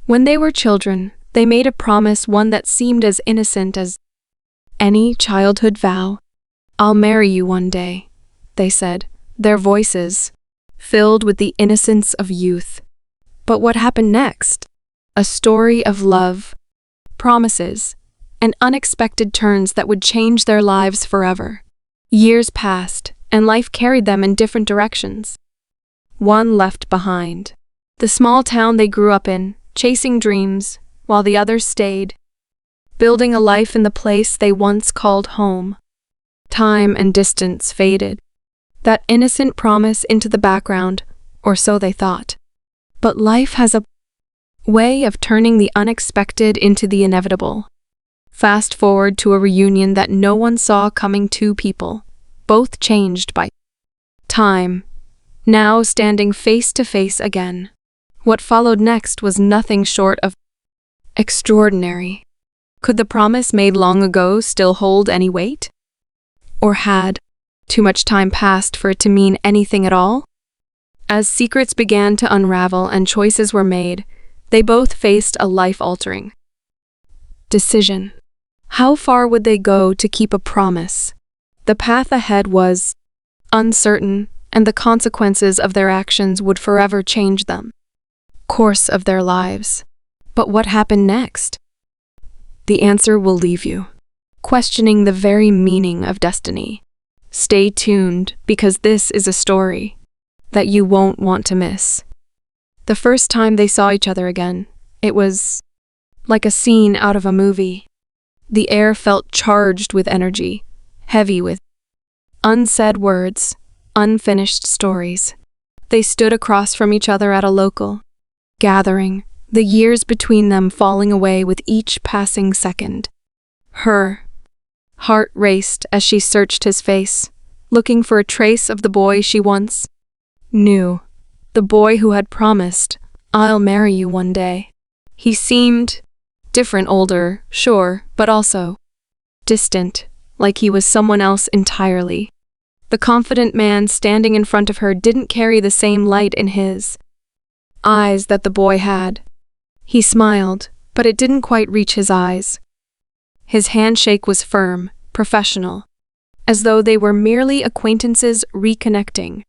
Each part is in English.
When they were children, they made a promise, one that seemed as innocent as any childhood vow. "I'll marry you one day," they said, their voices filled with the innocence of youth. But what happened next? A story of love, promises, and unexpected turns that would change their lives forever. Years passed, and life carried them in different directions. One left behind the small town they grew up in, chasing dreams, while the others stayed, building a life in the place they once called home. Time and distance faded that innocent promise into the background, or so they thought. But life has a way of turning the unexpected into the inevitable. Fast forward to a reunion that no one saw coming. Two people, both changed by time, now standing face to face again. What followed next was nothing short of extraordinary. Could the promise made long ago still hold any weight? Or had too much time passed for it to mean anything at all? As secrets began to unravel and choices were made, they both faced a life-altering decision. How far would they go to keep a promise? The path ahead was uncertain, and the consequences of their actions would forever change them course of their lives. But what happened next? The answer will leave you questioning the very meaning of destiny. Stay tuned, because this is a story that you won't want to miss. The first time they saw each other again, it was like a scene out of a movie. The air felt charged with energy, heavy with unsaid words, unfinished stories. They stood across from each other at a local gathering, the years between them falling away with each passing second. Her heart raced as she searched his face, looking for a trace of the boy she once knew, the boy who had promised, "I'll marry you one day." He seemed different, older, sure, but also distant, like he was someone else entirely. The confident man standing in front of her didn't carry the same light in his eyes that the boy had. He smiled, but it didn't quite reach his eyes. His handshake was firm, professional, as though they were merely acquaintances reconnecting.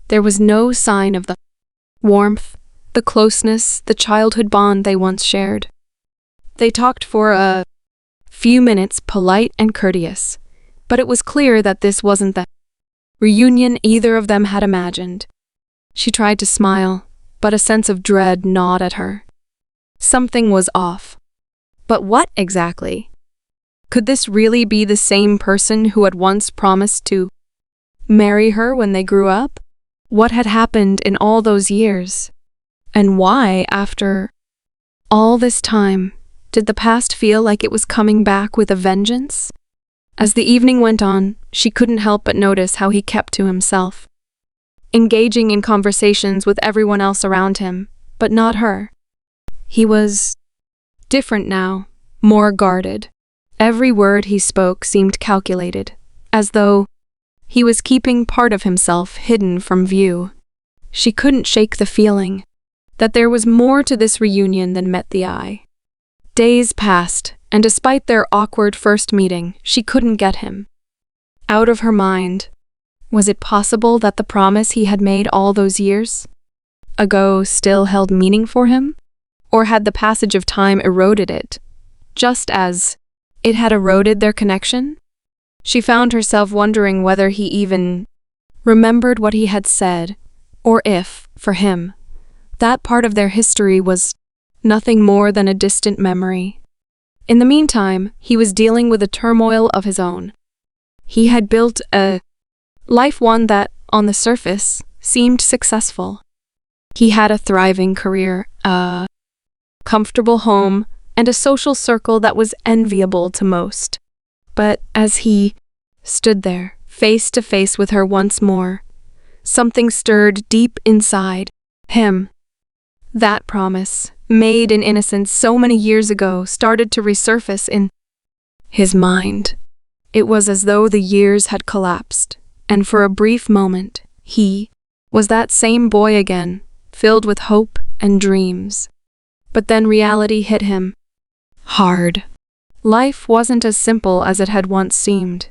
There was no sign of the warmth, the closeness, the childhood bond they once shared. They talked for a few minutes, polite and courteous, but it was clear that this wasn't the reunion either of them had imagined. She tried to smile, but a sense of dread gnawed at her. Something was off. But what exactly? Could this really be the same person who had once promised to marry her when they grew up? What had happened in all those years? And why, after all this time, did the past feel like it was coming back with a vengeance? As the evening went on, she couldn't help but notice how he kept to himself, engaging in conversations with everyone else around him, but not her. He was different now, more guarded. Every word he spoke seemed calculated, as though he was keeping part of himself hidden from view. She couldn't shake the feeling that there was more to this reunion than met the eye. Days passed, and despite their awkward first meeting, she couldn't get him out of her mind. Was it possible that the promise he had made all those years ago still held meaning for him? Or had the passage of time eroded it, just as it had eroded their connection? She found herself wondering whether he even remembered what he had said, or if, for him, that part of their history was nothing more than a distant memory. In the meantime, he was dealing with a turmoil of his own. He had built a life, one that, on the surface, seemed successful. He had a thriving career, a comfortable home, and a social circle that was enviable to most. But as he stood there, face to face with her once more, something stirred deep inside him. That promise, made in innocence so many years ago, started to resurface in his mind. It was as though the years had collapsed, and for a brief moment, he was that same boy again, filled with hope and dreams. But then reality hit him. Hard. Life wasn't as simple as it had once seemed.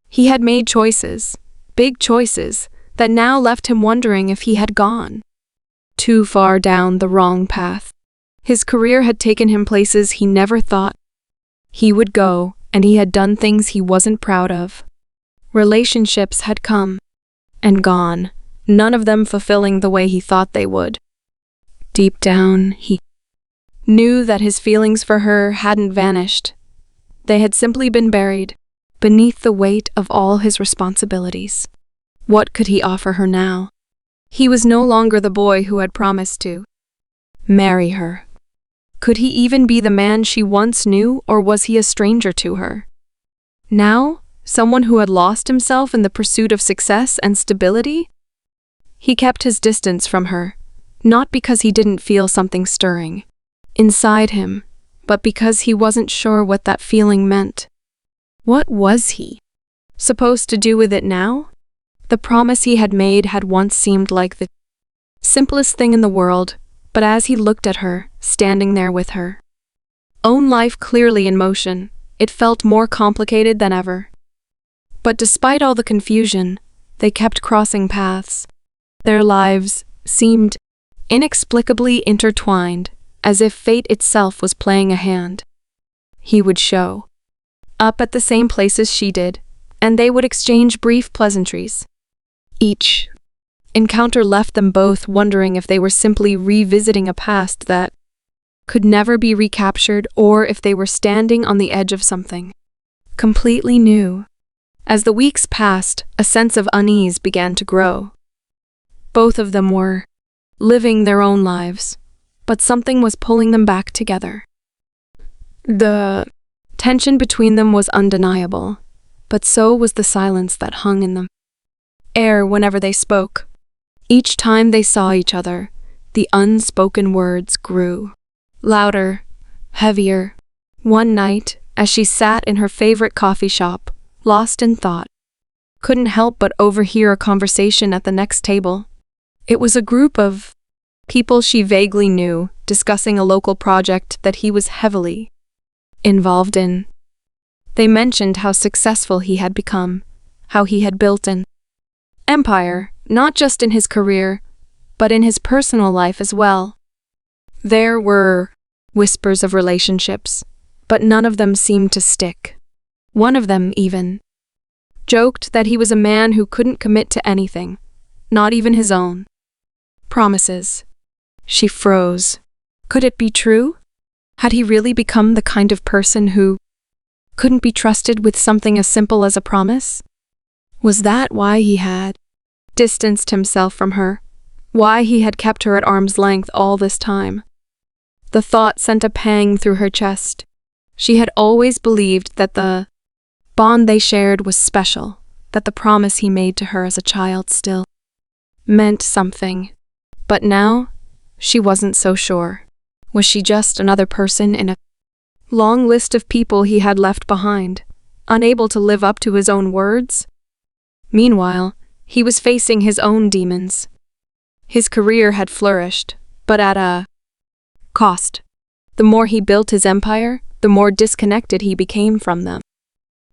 He had made choices, big choices, that now left him wondering if he had gone too far down the wrong path. His career had taken him places he never thought he would go, and he had done things he wasn't proud of. Relationships had come and gone, none of them fulfilling the way he thought they would. Deep down, he knew that his feelings for her hadn't vanished. They had simply been buried beneath the weight of all his responsibilities. What could he offer her now? He was no longer the boy who had promised to marry her. Could he even be the man she once knew, or was he a stranger to her? Now, someone who had lost himself in the pursuit of success and stability? He kept his distance from her, not because he didn't feel something stirring inside him, but because he wasn't sure what that feeling meant. What was he supposed to do with it now? The promise he had made had once seemed like the simplest thing in the world, but as he looked at her, standing there with her own life clearly in motion, it felt more complicated than ever. But despite all the confusion, they kept crossing paths. Their lives seemed inexplicably intertwined, as if fate itself was playing a hand. He would show up at the same places she did, and they would exchange brief pleasantries. Each encounter left them both wondering if they were simply revisiting a past that could never be recaptured, or if they were standing on the edge of something completely new. As the weeks passed, a sense of unease began to grow. Both of them were living their own lives, but something was pulling them back together. The tension between them was undeniable, but so was the silence that hung in the air whenever they spoke. Each time they saw each other, the unspoken words grew louder, heavier. One night, as she sat in her favorite coffee shop, lost in thought, couldn't help but overhear a conversation at the next table. It was a group of people she vaguely knew, discussing a local project that he was heavily involved in. They mentioned how successful he had become, how he had built an empire, not just in his career, but in his personal life as well. There were whispers of relationships, but none of them seemed to stick. One of them even joked that he was a man who couldn't commit to anything, not even his own promises. She froze. Could it be true? Had he really become the kind of person who couldn't be trusted with something as simple as a promise? Was that why he had distanced himself from her? Why he had kept her at arm's length all this time? The thought sent a pang through her chest. She had always believed that the bond they shared was special, that the promise he made to her as a child still meant something. But now, she wasn't so sure. Was she just another person in a long list of people he had left behind, unable to live up to his own words? Meanwhile, he was facing his own demons. His career had flourished, but at a cost. The more he built his empire, the more disconnected he became from them.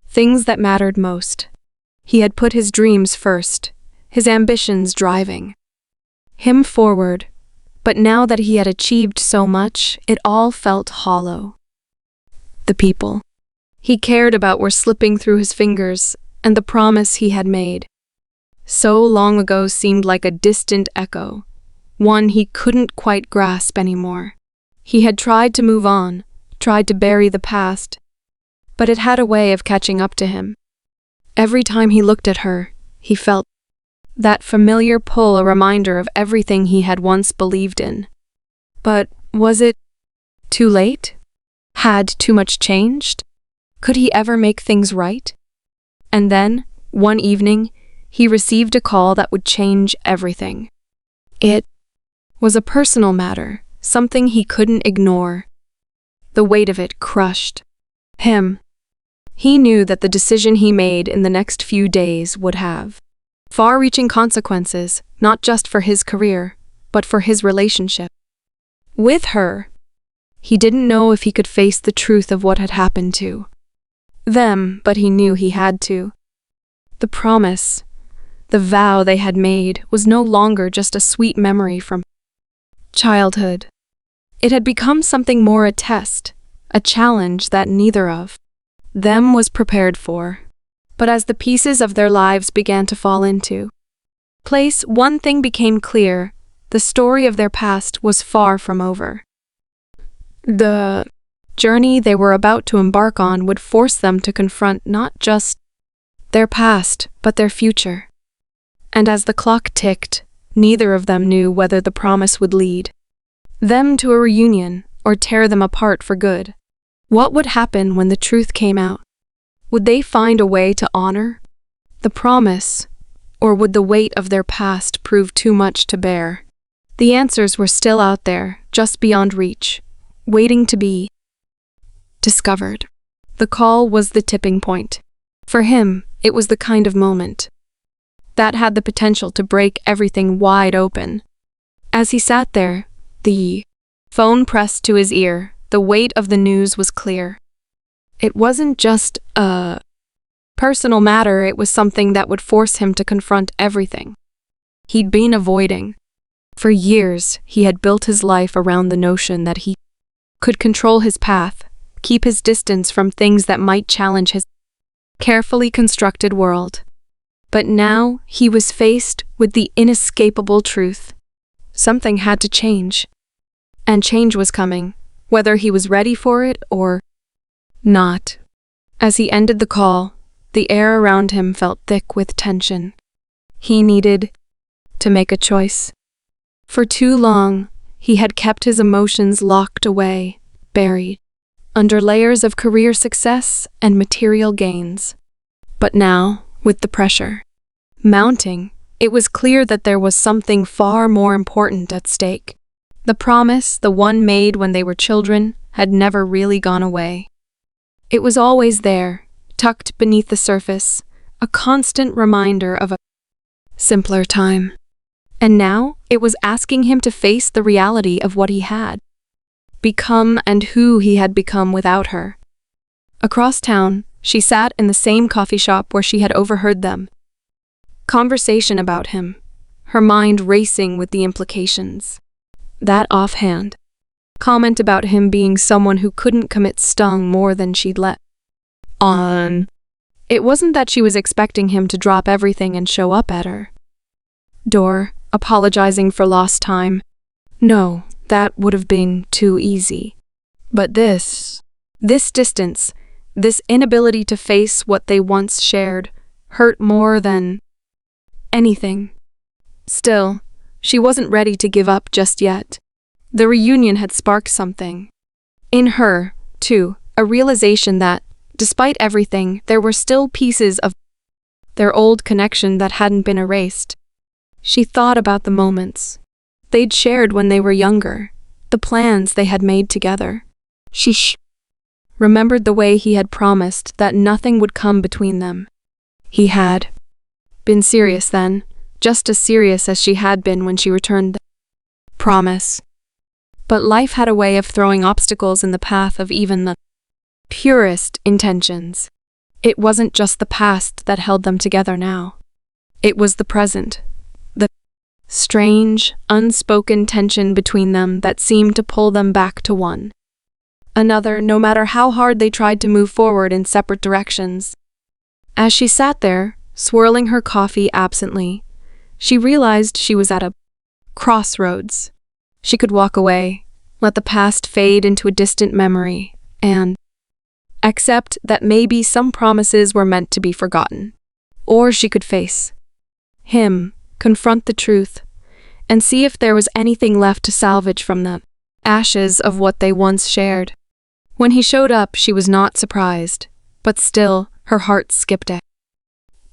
Things that mattered most. He had put his dreams first, his ambitions driving him forward, but now that he had achieved so much, it all felt hollow. The people he cared about were slipping through his fingers, and the promise he had made so long ago seemed like a distant echo, one he couldn't quite grasp anymore. He had tried to move on, tried to bury the past, but it had a way of catching up to him. Every time he looked at her, he felt that familiar pull, a reminder of everything he had once believed in. But was it too late? Had too much changed? Could he ever make things right? And then, one evening, he received a call that would change everything. It was a personal matter, something he couldn't ignore. The weight of it crushed him. He knew that the decision he made in the next few days would have far-reaching consequences, not just for his career, but for his relationship with her. He didn't know if he could face the truth of what had happened to them, but he knew he had to. The promise, the vow they had made, was no longer just a sweet memory from childhood. It had become something more, a test, a challenge that neither of them was prepared for. But as the pieces of their lives began to fall into place, one thing became clear: the story of their past was far from over. The journey they were about to embark on would force them to confront not just their past, but their future. And as the clock ticked, neither of them knew whether the promise would lead them to a reunion or tear them apart for good. What would happen when the truth came out? Would they find a way to honor the promise, or would the weight of their past prove too much to bear? The answers were still out there, just beyond reach, waiting to be discovered. The call was the tipping point. For him, it was the kind of moment that had the potential to break everything wide open. As he sat there, the phone pressed to his ear, the weight of the news was clear. It wasn't just a personal matter, it was something that would force him to confront everything he'd been avoiding. For years, he had built his life around the notion that he could control his path, keep his distance from things that might challenge his carefully constructed world. But now he was faced with the inescapable truth. Something had to change. And change was coming, whether he was ready for it or not. As he ended the call, the air around him felt thick with tension. He needed to make a choice. For too long, he had kept his emotions locked away, buried under layers of career success and material gains. But now, with the pressure mounting, it was clear that there was something far more important at stake. The promise, the one made when they were children, had never really gone away. It was always there, tucked beneath the surface, a constant reminder of a simpler time. And now, it was asking him to face the reality of what he had become and who he had become without her. Across town, she sat in the same coffee shop where she had overheard them conversation about him, her mind racing with the implications. That offhand comment about him being someone who couldn't commit stung more than she'd let on. It wasn't that she was expecting him to drop everything and show up at her door, apologizing for lost time. No, that would have been too easy. But this distance, this inability to face what they once shared, hurt more than anything. Still, she wasn't ready to give up just yet. The reunion had sparked something in her, too, a realization that, despite everything, there were still pieces of their old connection that hadn't been erased. She thought about the moments they'd shared when they were younger, the plans they had made together. She remembered the way he had promised that nothing would come between them. He had been serious then, just as serious as she had been when she returned the promise. But life had a way of throwing obstacles in the path of even the purest intentions. It wasn't just the past that held them together now. It was the present, the strange, unspoken tension between them that seemed to pull them back to one another, no matter how hard they tried to move forward in separate directions. As she sat there, swirling her coffee absently, she realized she was at a crossroads. She could walk away, let the past fade into a distant memory, and accept that maybe some promises were meant to be forgotten. Or she could face him, confront the truth, and see if there was anything left to salvage from the ashes of what they once shared. When he showed up, she was not surprised, but still, her heart skipped a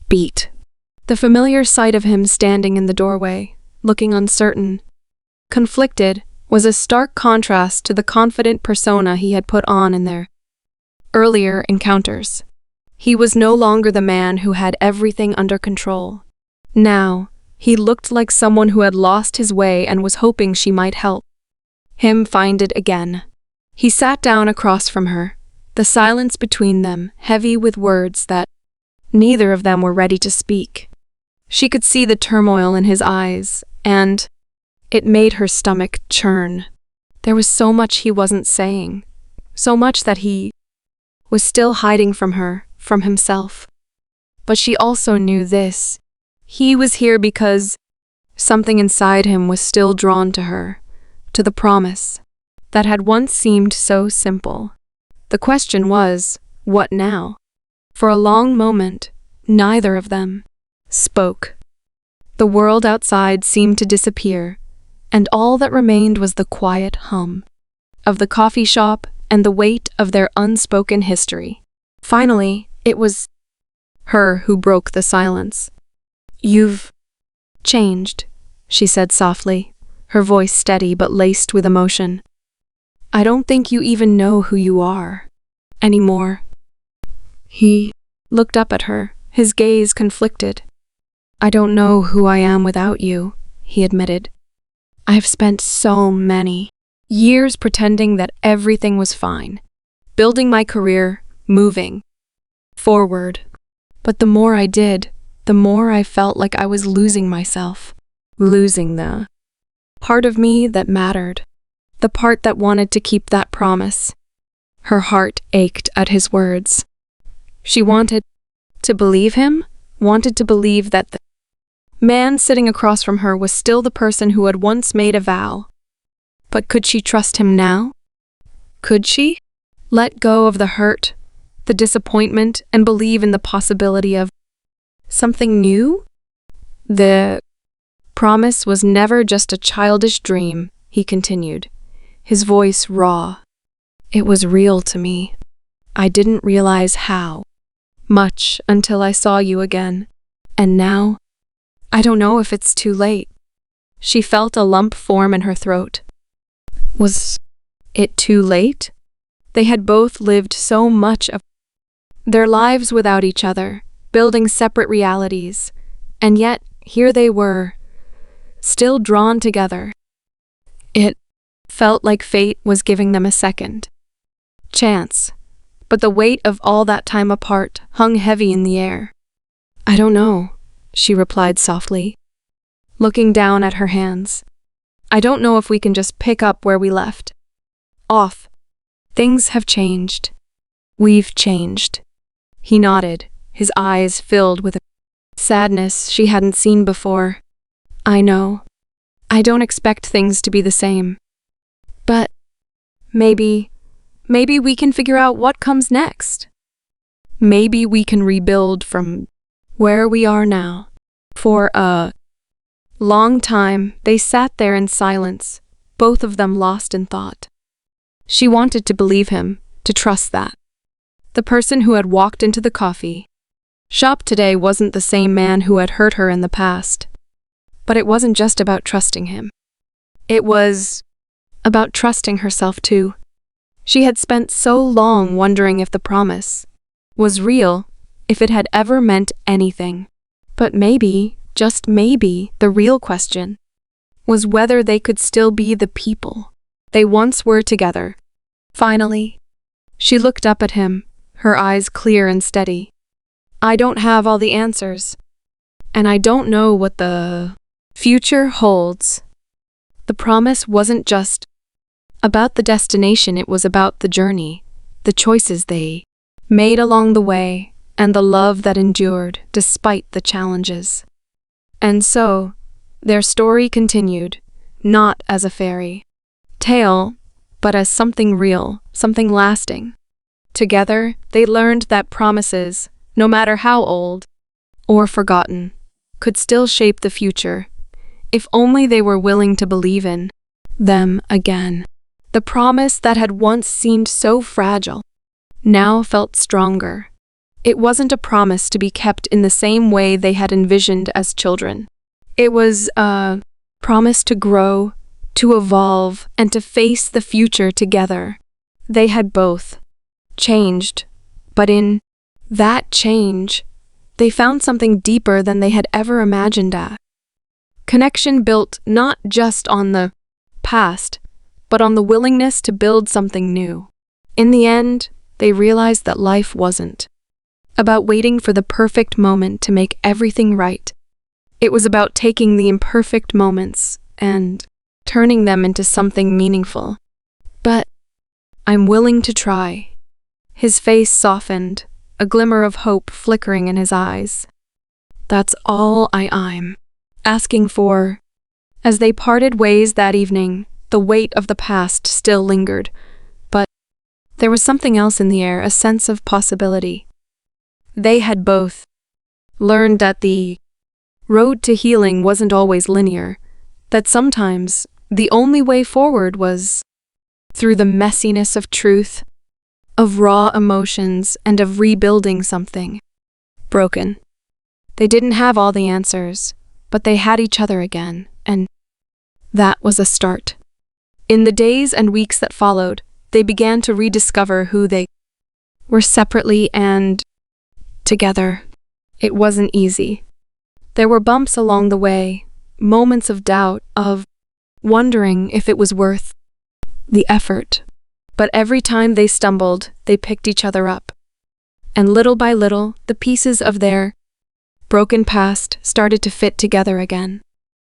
beat. The familiar sight of him standing in the doorway, looking uncertain, conflicted, was a stark contrast to the confident persona he had put on in their earlier encounters. He was no longer the man who had everything under control. Now, he looked like someone who had lost his way and was hoping she might help him find it again. He sat down across from her, the silence between them heavy with words that neither of them were ready to speak. She could see the turmoil in his eyes, and it made her stomach churn. There was so much he wasn't saying, so much that he was still hiding from her, from himself. But she also knew this. He was here because something inside him was still drawn to her, to the promise that had once seemed so simple. The question was, what now? For a long moment, neither of them spoke. The world outside seemed to disappear, and all that remained was the quiet hum of the coffee shop and the weight of their unspoken history. Finally, it was her who broke the silence. "You've changed," she said softly, her voice steady but laced with emotion. "I don't think you even know who you are anymore." He looked up at her, his gaze conflicted. "I don't know who I am without you," he admitted. "I have spent so many years pretending that everything was fine, building my career, moving forward. But the more I did, the more I felt like I was losing myself, losing the part of me that mattered, the part that wanted to keep that promise." Her heart ached at his words. She wanted to believe him, wanted to believe that the man sitting across from her was still the person who had once made a vow. But could she trust him now? Could she let go of the hurt, the disappointment, and believe in the possibility of something new? The promise was never just a childish dream, he continued, his voice raw. It was real to me. I didn't realize how much until I saw you again. And now, I don't know if it's too late. She felt a lump form in her throat. Was it too late? They had both lived so much of their lives without each other, building separate realities, and yet here they were, still drawn together. It felt like fate was giving them a second chance, but the weight of all that time apart hung heavy in the air. "I don't know," she replied softly, looking down at her hands. "I don't know if we can just pick up where we left off. Things have changed. We've changed." He nodded, his eyes filled with a sadness she hadn't seen before. "I know. I don't expect things to be the same. But maybe we can figure out what comes next. Maybe we can rebuild from where we are now." For a long time, they sat there in silence, both of them lost in thought. She wanted to believe him, to trust that the person who had walked into the coffee shop today wasn't the same man who had hurt her in the past. But it wasn't just about trusting him. It was about trusting herself too. She had spent so long wondering if the promise was real, if it had ever meant anything. But maybe, just maybe, the real question was whether they could still be the people they once were together. Finally, she looked up at him, her eyes clear and steady. "I don't have all the answers, and I don't know what the future holds." The promise wasn't just about the destination, it was about the journey, the choices they made along the way, and the love that endured despite the challenges. And so, their story continued, not as a fairy tale, but as something real, something lasting. Together, they learned that promises, no matter how old or forgotten, could still shape the future, if only they were willing to believe in them again. The promise that had once seemed so fragile now felt stronger. It wasn't a promise to be kept in the same way they had envisioned as children. It was a promise to grow, to evolve, and to face the future together. They had both changed, but in that change, they found something deeper than they had ever imagined. A connection built not just on the past, but on the willingness to build something new. In the end, they realized that life wasn't about waiting for the perfect moment to make everything right. It was about taking the imperfect moments and turning them into something meaningful. But I'm willing to try. His face softened, a glimmer of hope flickering in his eyes. That's all I'm asking for. As they parted ways that evening, the weight of the past still lingered, but there was something else in the air, a sense of possibility. They had both learned that the road to healing wasn't always linear, that sometimes the only way forward was through the messiness of truth, of raw emotions, and of rebuilding something broken. They didn't have all the answers, but they had each other again, and that was a start. In the days and weeks that followed, they began to rediscover who they were separately and together. It wasn't easy. There were bumps along the way, moments of doubt, of wondering if it was worth the effort. But every time they stumbled, they picked each other up. And little by little, the pieces of their broken past started to fit together again.